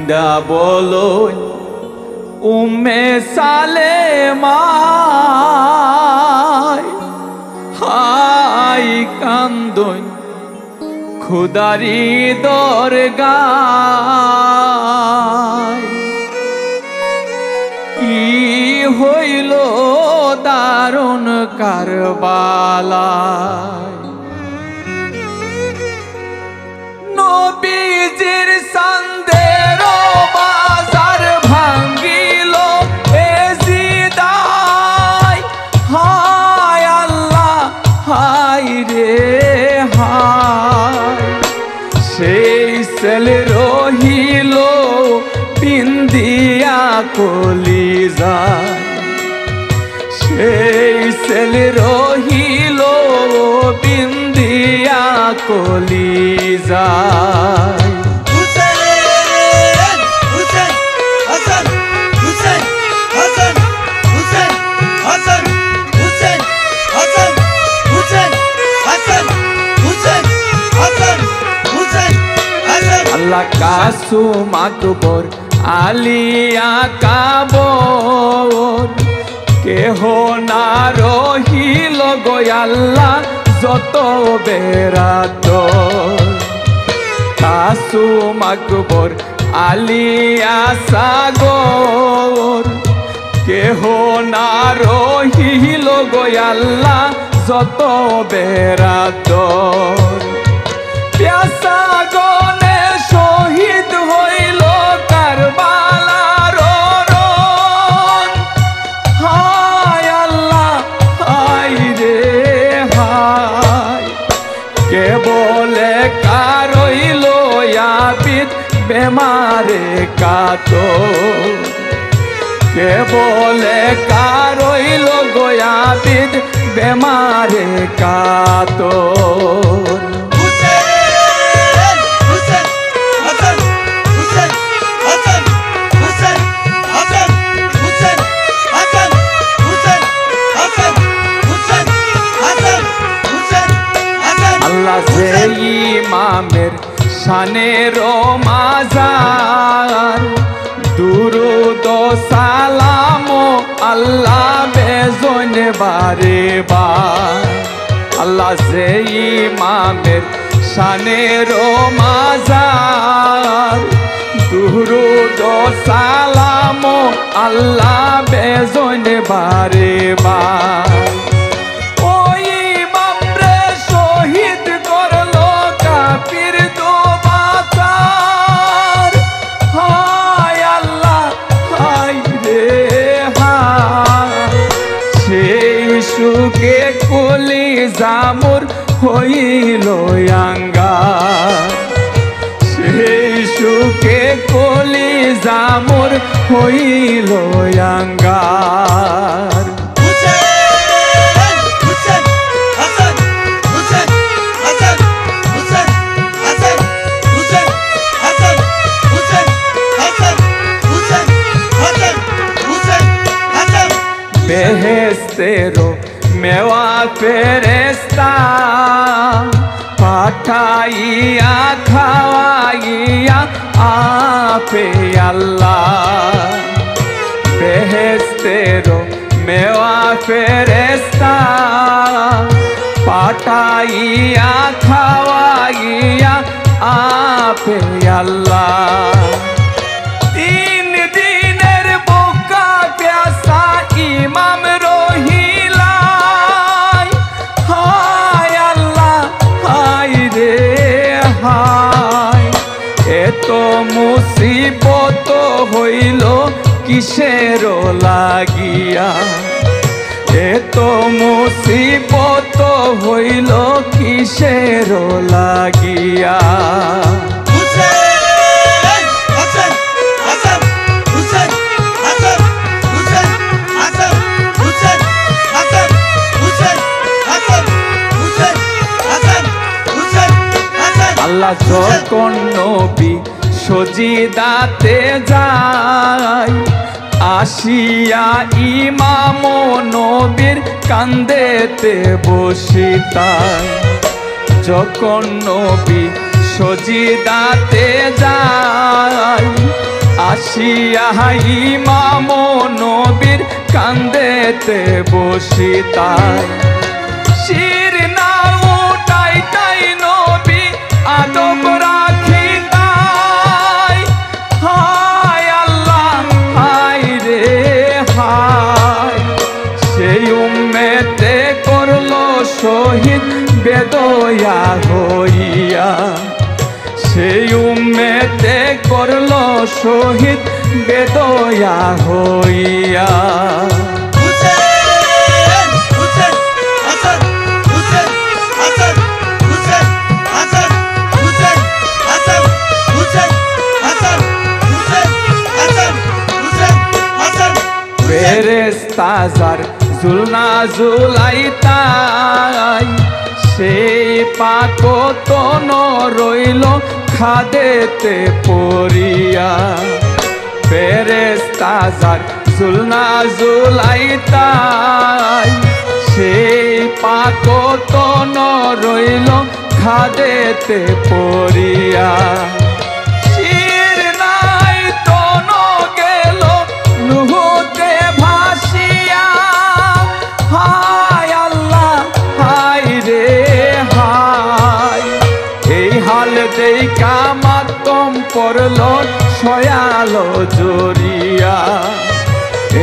কাইন্দা বলো উম্মে সালেমা হাই কান্দন খুদারি দরগায় কি হইল দারুণ কারবালায় নবীজির সন্দের বাজার ভাঙ্গিল এজিদায় হায় আল্লাহ হায় রে হায় সেই সেল রহিল পিন্দিয়া কলিজায় সেই সেল রহিল বিন্দিয়া কলিজায় আল্লাহ কাসুম আকবর আলিয়া কাবর কেহ না রহিল গো আল্লাহ যত বেরাত কাসুম আকবর আলিয়া সাগর কেহ না রহিল গো আল্লাহ যত বেরাত প্যাসা গনে শহীদ হইল কারবালার রণ হায় আল্লাহ হায় রে হায় কে বলে কারইল আবিদ বেমারে কাতো কে বলে কারইল গোয়াবিদ বেমারে কাতো আল্লাহ সেই ইমামের শানের মাজার দুরুদ সালাম আল্লাহ বেজন বারে বার আল্লাহ সেই ইমামের শানের মাজার দুরুদ সালাম আল্লাহ বেজন বারে বার সুখে কলি জামুর হইল আঙ্গার সেই সুখে কলি জামুর হইল আঙ্গার বেহেস্তেরো মেওয়া ফেরেস্তা পাঠাইয়া খাওয়াইয়া আপে আল্লাহ বেহেস্তেরো মেওয়া ফেরেস্তা পাঠাইয়া খাওয়াইয়া আপে আল্লাহ ইমাম রহিলাই হায় আল্লাহ হায় রে হায় এত মুসিবত হইল কিসের লাগিয়া এত মুসিবত হইল কিসের লাগিয়া আল্লাহ যখন নবী সজিদাতে যায় আসিয়া ইমাম নবীর কান্দেতে বসিতায় যখন নবী সজিদাতে যায় আসিয়া ইমাম নবীর কান্দেতে বসি তাই শির না উঠাই তাই নবী আদব রাখি তাই হায় আল্লাহ হায় রে হায় সেই উম্মেতে করলো শহীদ বেদয়া হইয়া সেই উম্মেতে করলো শহীদ বেদয়া হইয়া ফেরেশতার জুলনা জুলাইতাই সেই পাকতন রইল খাদেতে পড়িয়া ফেরেশতার জুলনা জুলাইতাই সেই পাকতন রইল খাদেতে পড়িয়া শির নাই তন গেল লুহুতে ভাসিয়া হায় আল্লাহ হায় রে হায় এই হাল দেইকা মাতম পড়ল সয়ালো জড়িয়া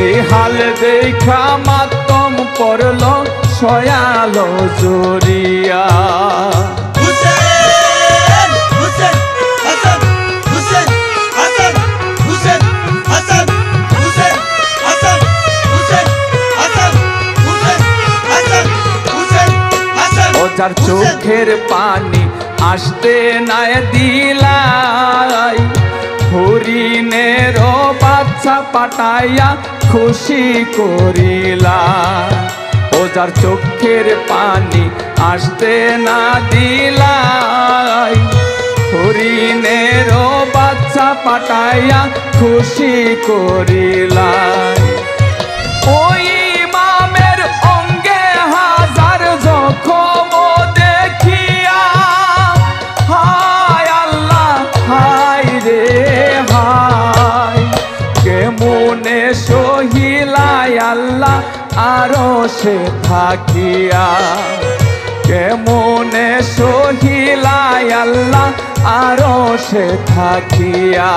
এই হাল দেখা মাতম পড়ল সয়ালো জড়িয়া যার চোখের পানি আসতে নাই দিলাই হরিণের বাচ্চা পাঠাইয়া খুশি করিলা ও যার চোখের পানি আসতে না দিলাই হরিণের বাচ্চা পাঠাইয়া খুশি করিলা ওই ইমামের অঙ্গে হাজার জখম দেখিয়া হায় আল্লাহ হায় রে হায় কেমনে সহিলায় আল্লাহ আরো সে থাকিয়া কেমনে সহিলায় আল্লাহ আরো সে থাকিয়া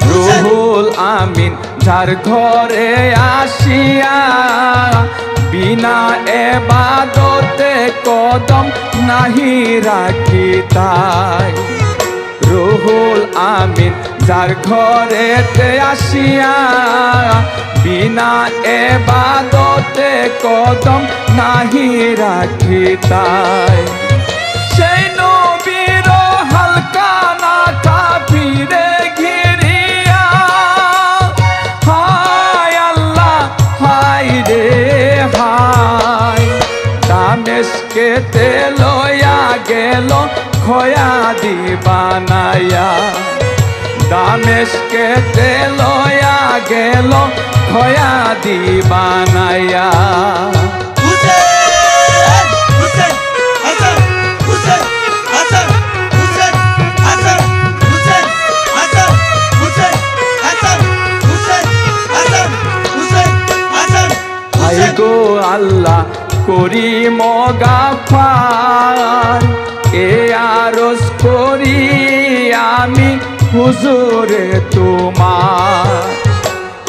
রুহুল আমিন যার ঘরে আসিয়া বিনা এবাদতে কদম নাহি রাখি তাই রুহুল আমিন যার ঘরেতে আসিয়া বিনা এবাদতে কদম নাহি রাখি তাই সেই নবীর হালকা না কাফিরে ঘিরিয়া হায় আল্লাহ হায় রে হায় দামেস্কেতে লয়া গেল খয়া দিবানায়া দামেস্কেতে লয়া গেল খয়া দিবানায়া গো আল্লাহ করি মগাফার এ আরজ করি আমি হুজুরে তোমার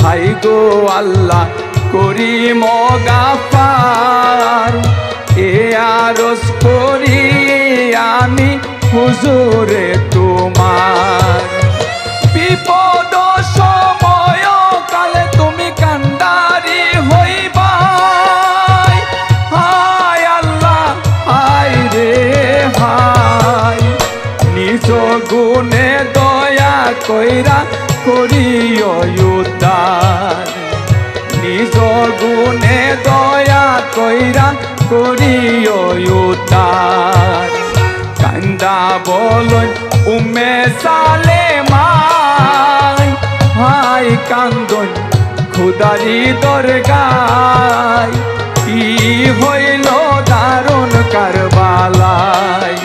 হাই গো আল্লাহ করি মগাফার এ আরজ করি আমি হুজুরে তোমার বিপদ সময় কালে তুমি কান্ডারি হইবা হায় আল্লাহ হায় রে হায় নিজ গুণে দয়া কইরা করিও উদ্ধার নিজ গুণে দয়া কইরা করিও উদ্ধার কান্দা বলন উম্মে সালেমাই হাই কান্দন খুদারি দরগায় কি হইল দারুণ কারবালায়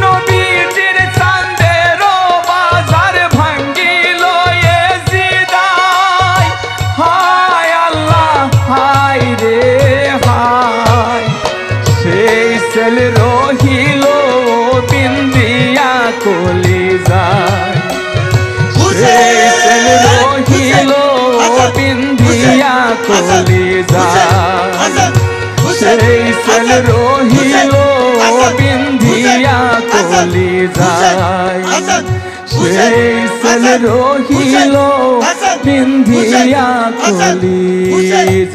নবীজির চাঁদের বাজার ভাঙ্গিল এজিদায় হায় আল্লাহ হায় রে হায় সেই সেল রহিল বিন্দিয়া কলিজায় সেই সেল রহিল বিন্দিয়া কলিজায় সেই সেল রহিল বিন্দিয়া কলিজায় সেই সেল রহিল বিন্দিয়া কলিজায়